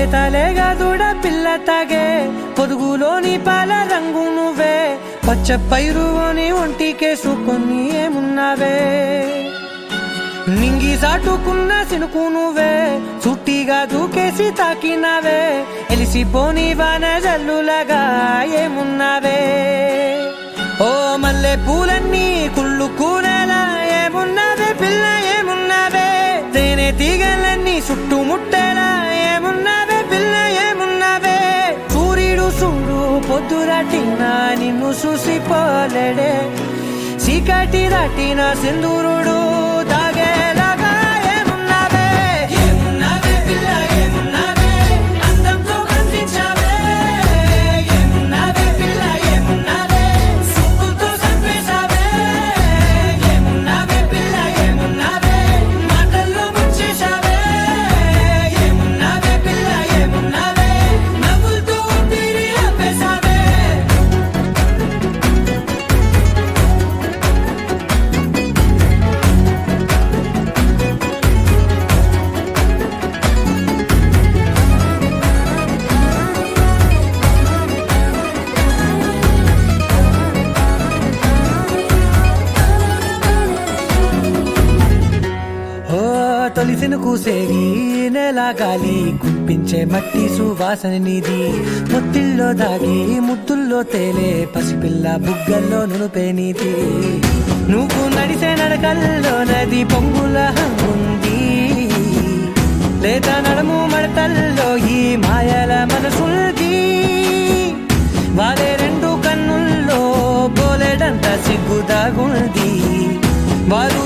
లేతలేగా దూడ పిల్ల తాగే పొదుగులోని పాల రంగు నువ్వే పచ్చ పైరుని ఒంటికేసుకొని ఏమున్నావే నింగి సాటుకున్న సినుకు నువ్వే చుట్టిగా దూకేసి తాకినావే ఎలిసిపోని వాన జల్లులగా ఏమున్నావే ఓ మల్లె పూలన్నీ కుళ్ళు కూనేలా ఏమున్నావే పిల్ల ఏమున్నావే తేనె తీగలన్నీ చుట్టుముట్టేలా ఏమున్నావే పిల్ల ఏమున్నావే సూర్యుడు చూడు పొద్దురాటినా నిన్ను చూసిపోలేడే చీకటి దాటిన సింధూరుడు తాగేలాగా ఏమున్నావే ఏమున్నావే పిల్ల ఏమున్నావే అందంతో కనిపించావే ఏమున్నావే పిల్ల ఏమున్నావే సుక్కుతో చంపేశావే ఏమున్నావే పిల్ల ఏమున్నావే మాటల్లో ముంచేశావే ఏమున్నావే పిల్ల ఏమున్నావే నవ్వులతో ఊపిరి ఆపేశావే తొలిసిన కూసేగి నెల గాలి గుప్పించే మట్టి సువాసన నీది ముత్తిల్లో దాగి ముత్తుల్లో తేలే పసిపిల్ల బుగ్గల్లో నునుపే నీది నువ్వు నడిసే నడకల్లో నది పొంగుల హంగుంది లేదా నడుము మడతల్లో ఈ మాయల మనసుల్ది వారే రెండు కన్నుల్లో పోలేడంత సిగ్గు దాగుంది వారు